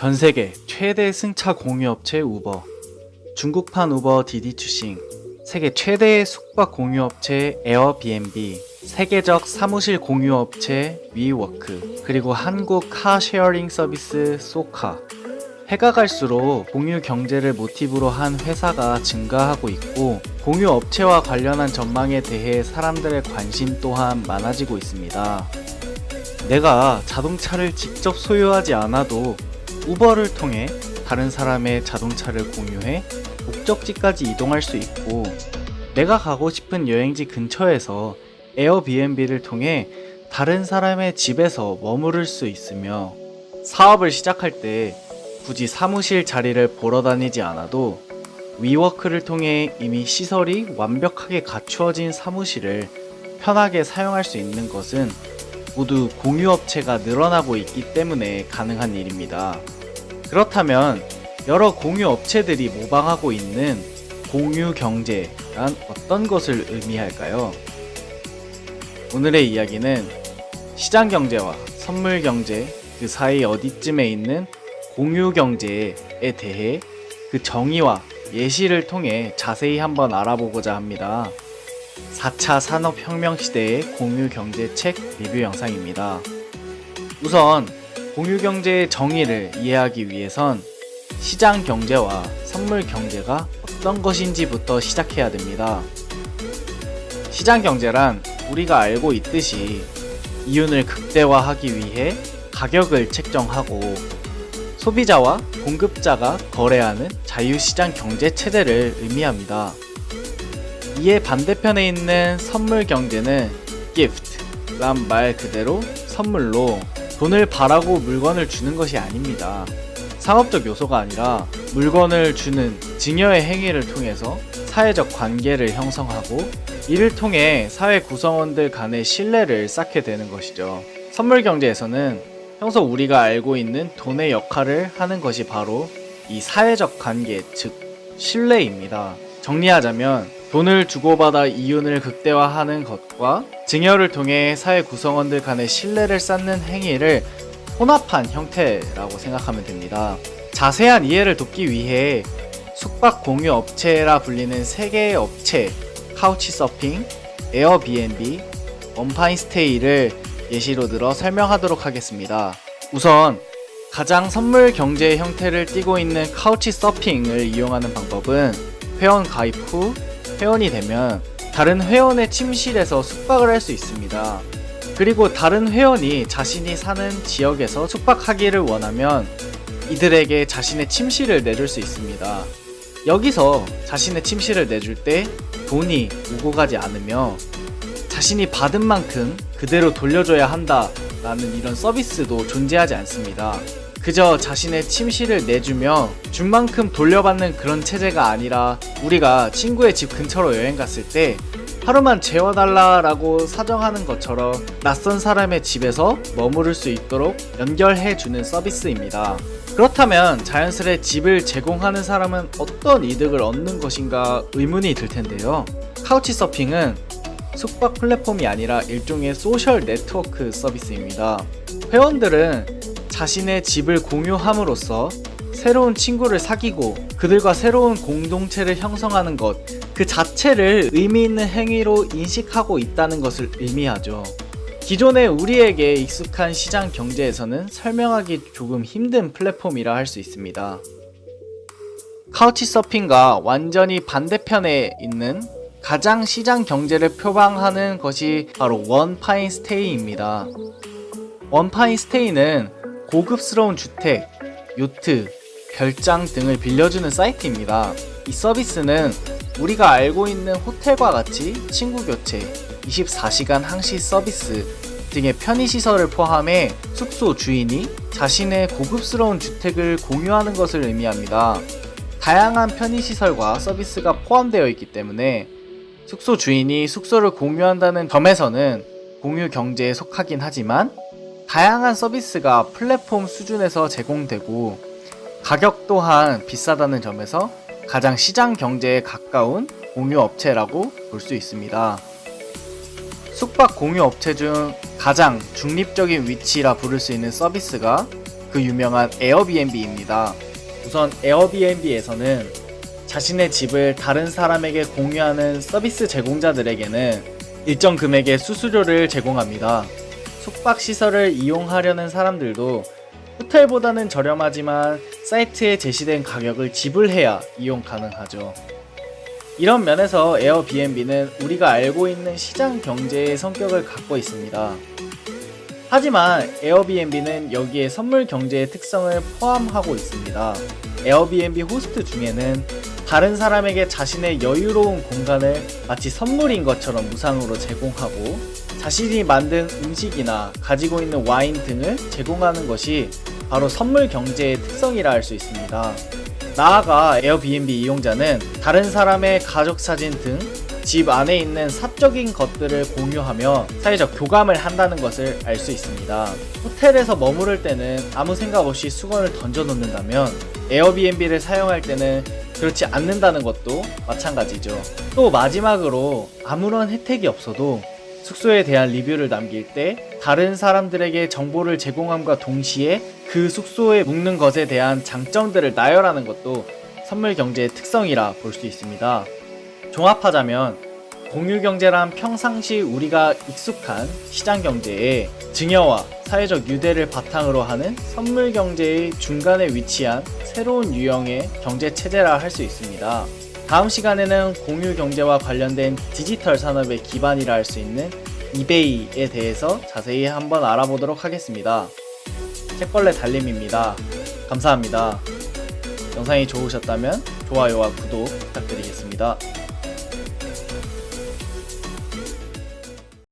전세계 최대 승차 공유업체 우버, 중국판 우버 디디추싱, 세계 최대의 숙박 공유업체 에어비앤비, 세계적 사무실 공유업체 위워크, 그리고 한국 카쉐어링 서비스 소카. 해가 갈수록 공유 경제를 모티브로 한 회사가 증가하고 있고, 공유 업체와 관련한 전망에 대해 사람들의 관심 또한 많아지고 있습니다. 내가 자동차를 직접 소유하지 않아도 우버를 통해 다른 사람의 자동차를 공유해 목적지까지 이동할 수 있고, 내가 가고 싶은 여행지 근처에서 에어비앤비를 통해 다른 사람의 집에서 머무를 수 있으며, 사업을 시작할 때 굳이 사무실 자리를 보러 다니지 않아도 위워크를 통해 이미 시설이 완벽하게 갖추어진 사무실을 편하게 사용할 수 있는 것은 모두 공유업체가 늘어나고 있기 때문에 가능한 일입니다. 그렇다면 여러 공유업체들이 모방하고 있는 공유경제란 어떤 것을 의미할까요? 오늘의 이야기는 시장경제와 선물경제 그 사이 어디쯤에 있는 공유경제에 대해 그 정의와 예시를 통해 자세히 한번 알아보고자 합니다. 4차 산업혁명 시대의 공유경제 책 리뷰 영상입니다. 우선 공유경제의 정의를 이해하기 위해선 시장경제와 선물경제가 어떤 것인지부터 시작해야 됩니다. 시장경제란 우리가 알고 있듯이 이윤을 극대화하기 위해 가격을 책정하고 소비자와 공급자가 거래하는 자유시장 경제 체제를 의미합니다. 이에 반대편에 있는 선물 경제는 gift란 말 그대로 선물로 돈을 바라고 물건을 주는 것이 아닙니다. 상업적 요소가 아니라 물건을 주는 증여의 행위를 통해서 사회적 관계를 형성하고, 이를 통해 사회 구성원들 간의 신뢰를 쌓게 되는 것이죠. 선물 경제에서는 평소 우리가 알고 있는 돈의 역할을 하는 것이 바로 이 사회적 관계, 즉 신뢰입니다. 정리하자면 돈을 주고받아 이윤을 극대화하는 것과 증여를 통해 사회 구성원들 간의 신뢰를 쌓는 행위를 혼합한 형태라고 생각하면 됩니다. 자세한 이해를 돕기 위해 숙박 공유 업체라 불리는 3개의 업체 카우치서핑, 에어비앤비, 원파인스테이를 예시로 들어 설명하도록 하겠습니다. 우선 가장 선물 경제의 형태를 띠고 있는 카우치서핑을 이용하는 방법은 회원 가입 후 회원이 되면 다른 회원의 침실에서 숙박을 할 수 있습니다. 그리고 다른 회원이 자신이 사는 지역에서 숙박하기를 원하면 이들에게 자신의 침실을 내줄 수 있습니다. 여기서 자신의 침실을 내줄 때 돈이 오고 가지 않으며 자신이 받은 만큼 그대로 돌려줘야 한다라는 이런 서비스도 존재하지 않습니다. 그저 자신의 침실을 내주며 준 만큼 돌려받는 그런 체제가 아니라, 우리가 친구의 집 근처로 여행 갔을 때 하루만 재워달라라고 사정하는 것처럼 낯선 사람의 집에서 머무를 수 있도록 연결해주는 서비스입니다. 그렇다면 자연스레 집을 제공하는 사람은 어떤 이득을 얻는 것인가 의문이 들 텐데요. 카우치서핑은 숙박 플랫폼이 아니라 일종의 소셜 네트워크 서비스입니다. 회원들은 자신의 집을 공유함으로써 새로운 친구를 사귀고 그들과 새로운 공동체를 형성하는 것 그 자체를 의미 있는 행위로 인식하고 있다는 것을 의미하죠. 기존의 우리에게 익숙한 시장 경제에서는 설명하기 조금 힘든 플랫폼이라 할 수 있습니다. 카우치서핑과 완전히 반대편에 있는 가장 시장 경제를 표방하는 것이 바로 원파인스테이입니다. 원파인스테이는 고급스러운 주택, 요트, 별장 등을 빌려주는 사이트입니다. 이 서비스는 우리가 알고 있는 호텔과 같이 친구 교체, 24시간 항시 서비스 등의 편의시설을 포함해 숙소 주인이 자신의 고급스러운 주택을 공유하는 것을 의미합니다. 다양한 편의시설과 서비스가 포함되어 있기 때문에 숙소 주인이 숙소를 공유한다는 점에서는 공유 경제에 속하긴 하지만, 다양한 서비스가 플랫폼 수준에서 제공되고 가격 또한 비싸다는 점에서 가장 시장 경제에 가까운 공유 업체라고 볼 수 있습니다. 숙박 공유 업체 중 가장 중립적인 위치라 부를 수 있는 서비스가 그 유명한 에어비앤비입니다. 우선 에어비앤비에서는 자신의 집을 다른 사람에게 공유하는 서비스 제공자들에게는 일정 금액의 수수료를 제공합니다. 숙박시설을 이용하려는 사람들도 호텔보다는 저렴하지만 사이트에 제시된 가격을 지불해야 이용 가능하죠. 이런 면에서 에어비앤비는 우리가 알고 있는 시장 경제의 성격을 갖고 있습니다. 하지만 에어비앤비는 여기에 선물 경제의 특성을 포함하고 있습니다. 에어비앤비 호스트 중에는 다른 사람에게 자신의 여유로운 공간을 마치 선물인 것처럼 무상으로 제공하고 자신이 만든 음식이나 가지고 있는 와인 등을 제공하는 것이 바로 선물 경제의 특성이라 할 수 있습니다. 나아가 에어비앤비 이용자는 다른 사람의 가족 사진 등 집 안에 있는 사적인 것들을 공유하며 사회적 교감을 한다는 것을 알 수 있습니다. 호텔에서 머무를 때는 아무 생각 없이 수건을 던져 놓는다면 에어비앤비를 사용할 때는 그렇지 않는다는 것도 마찬가지죠. 또 마지막으로 아무런 혜택이 없어도 숙소에 대한 리뷰를 남길 때 다른 사람들에게 정보를 제공함과 동시에 그 숙소에 묵는 것에 대한 장점들을 나열하는 것도 선물 경제의 특성이라 볼 수 있습니다. 종합하자면 공유경제란 평상시 우리가 익숙한 시장경제에 증여와 사회적 유대를 바탕으로 하는 선물경제의 중간에 위치한 새로운 유형의 경제체제라 할 수 있습니다. 다음 시간에는 공유경제와 관련된 디지털 산업의 기반이라 할 수 있는 이베이에 대해서 자세히 한번 알아보도록 하겠습니다. 책벌레 달림입니다. 감사합니다. 영상이 좋으셨다면 좋아요와 구독 부탁드리겠습니다.